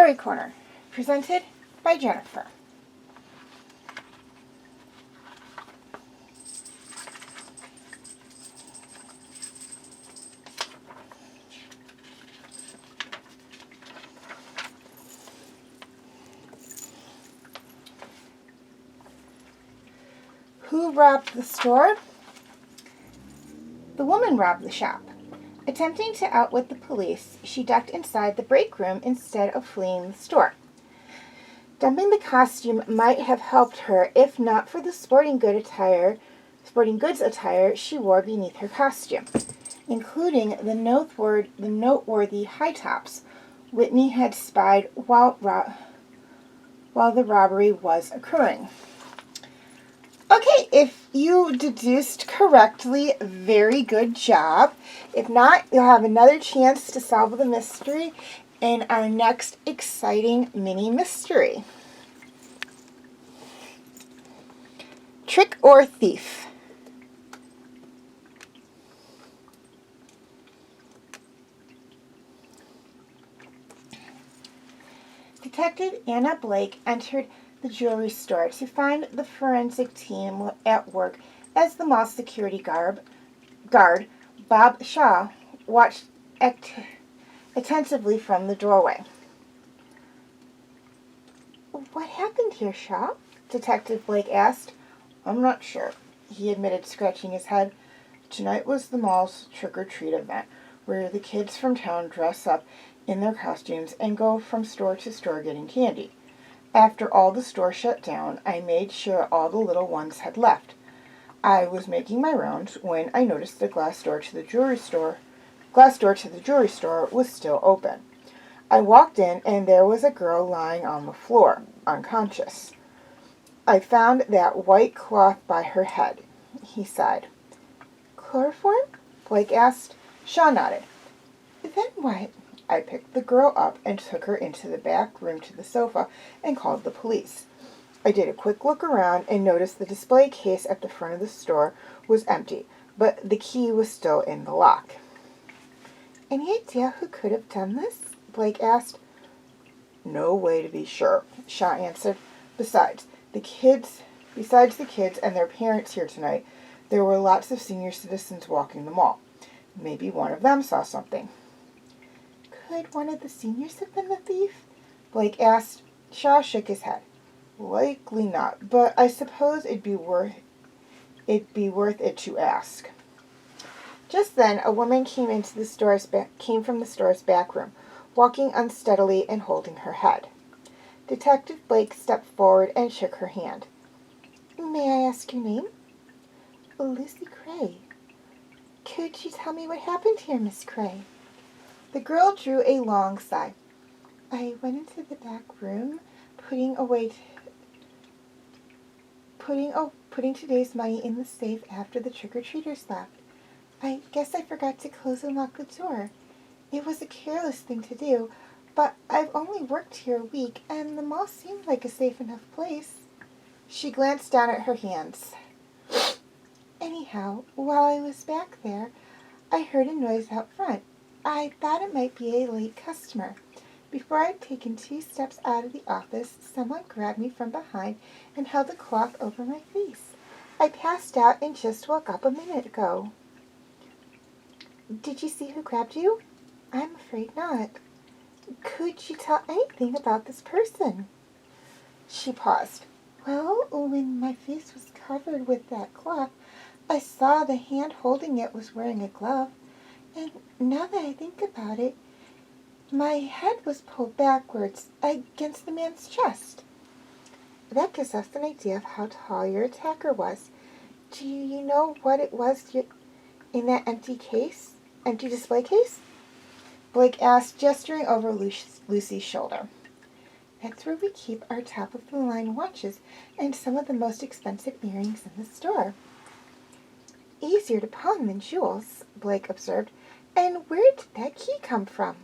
Story Corner, presented by Jennifer. Who robbed the store? The woman robbed the shop. Attempting to outwit the police, she ducked inside the break room instead of fleeing the store. Dumping the costume might have helped her if not for the sporting goods attire she wore beneath her costume, including the noteworthy high tops Whitney had spied while the robbery was occurring. Okay, if you deduced correctly, very good job. If not, you'll have another chance to solve the mystery in our next exciting mini mystery. Trick or thief? Detective Anna Blake entered the jewelry store to find the forensic team at work as the mall security guard, Bob Shaw, watched attentively from the doorway. "What happened here, Shaw?" Detective Blake asked. "I'm not sure," he admitted, scratching his head. "Tonight was the mall's trick-or-treat event, where the kids from town dress up in their costumes and go from store to store getting candy. After all the store shut down, I made sure all the little ones had left. I was making my rounds when I noticed the glass door to the jewelry store was still open. I walked in and there was a girl lying on the floor, unconscious. I found that white cloth by her head," he sighed. "Chloroform?" Blake asked. Shaw nodded. "Then what?" "I picked the girl up and took her into the back room to the sofa and called the police. I did a quick look around and noticed the display case at the front of the store was empty, but the key was still in the lock." "Any idea who could have done this?" Blake asked. "No way to be sure," Shaw answered. Besides the kids and their parents here tonight, there were lots of senior citizens walking the mall. Maybe one of them saw something." "Could one of the seniors have been the thief?" Blake asked. Shaw shook his head. "Likely not, but I suppose it'd be worth it to ask." Just then, a woman came from the store's back room, walking unsteadily and holding her head. Detective Blake stepped forward and shook her hand. "May I ask your name?" "Lucy Cray." "Could you tell me what happened here, Miss Cray?" The girl drew a long sigh. "I went into the back room, putting today's money in the safe after the trick-or-treaters left. I guess I forgot to close and lock the door. It was a careless thing to do, but I've only worked here a week, and the mall seemed like a safe enough place." She glanced down at her hands. "Anyhow, while I was back there, I heard a noise out front. I thought it might be a late customer. Before I'd taken 2 steps out of the office, someone grabbed me from behind and held the cloth over my face. I passed out and just woke up a minute ago." "Did you see who grabbed you?" "I'm afraid not." "Could you tell anything about this person?" She paused. "Well, when my face was covered with that cloth, I saw the hand holding it was wearing a glove. And now that I think about it, my head was pulled backwards against the man's chest." "That gives us an idea of how tall your attacker was. Do you know what it was in that empty display case?" Blake asked, gesturing over Lucy's shoulder. "That's where we keep our top-of-the-line watches and some of the most expensive earrings in the store." "Easier to pawn than jewels," Blake observed. "And where did that key come from?"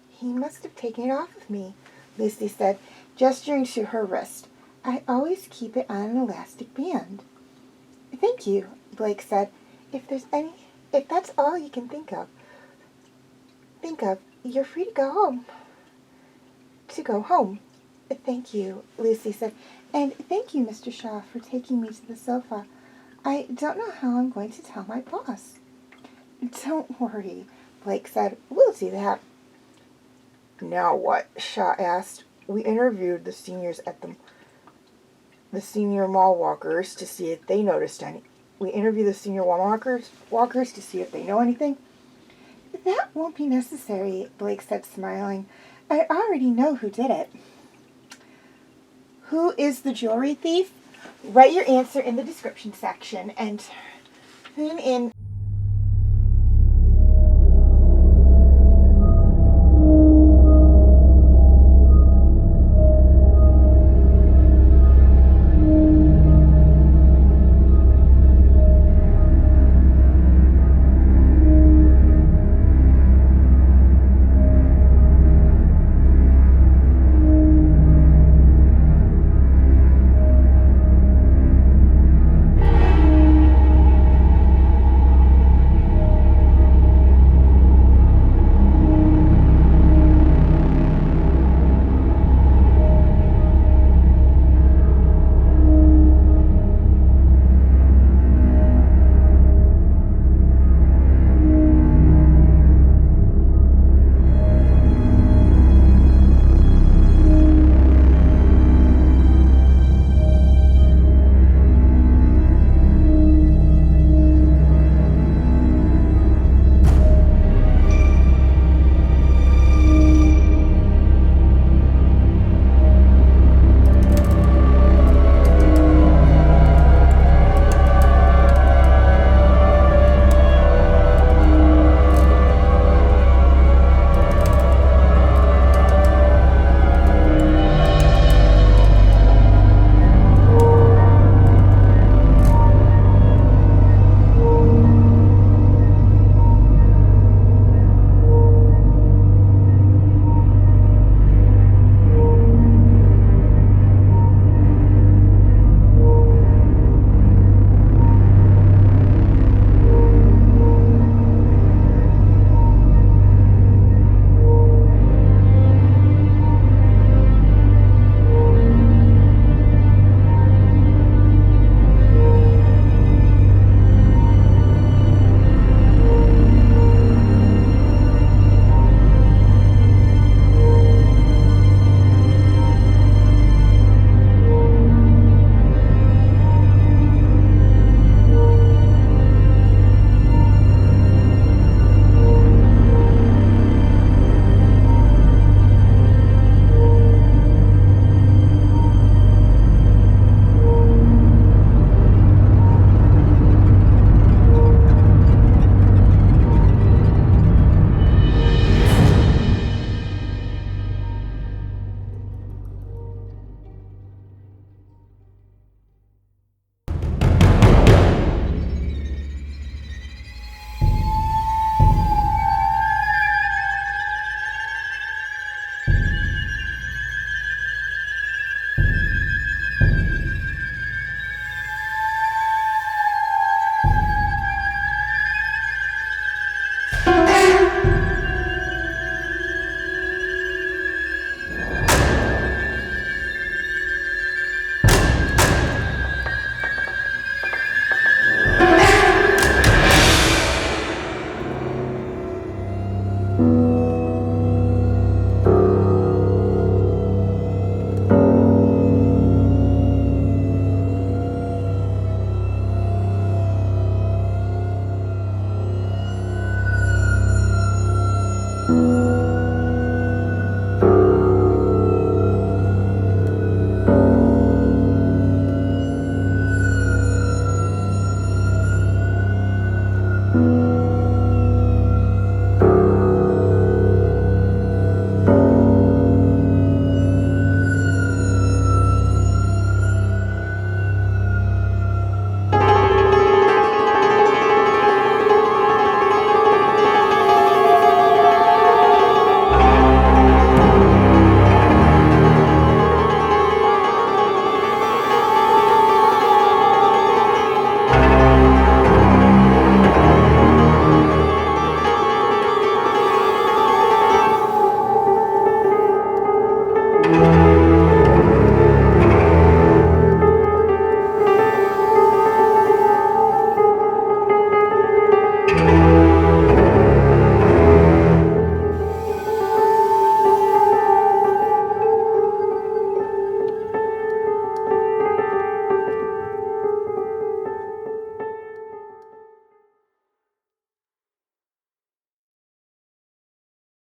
"He must have taken it off of me," Lucy said, gesturing to her wrist. "I always keep it on an elastic band." "Thank you," Blake said. If that's all you can think of, you're free to go home." to go home. Thank you, Lucy said, and thank you, Mr. Shaw, for taking me to the sofa. I don't know how I'm going to tell my boss. Don't worry, Blake said. We'll do that. Now what? Shaw asked. We interviewed the seniors at the senior mall walkers to see if they noticed any. We interview the senior mall walkers to see if they know anything. That won't be necessary, Blake said, smiling. I already know who did it. Who is the jewelry thief? Write your answer in the description section and tune in.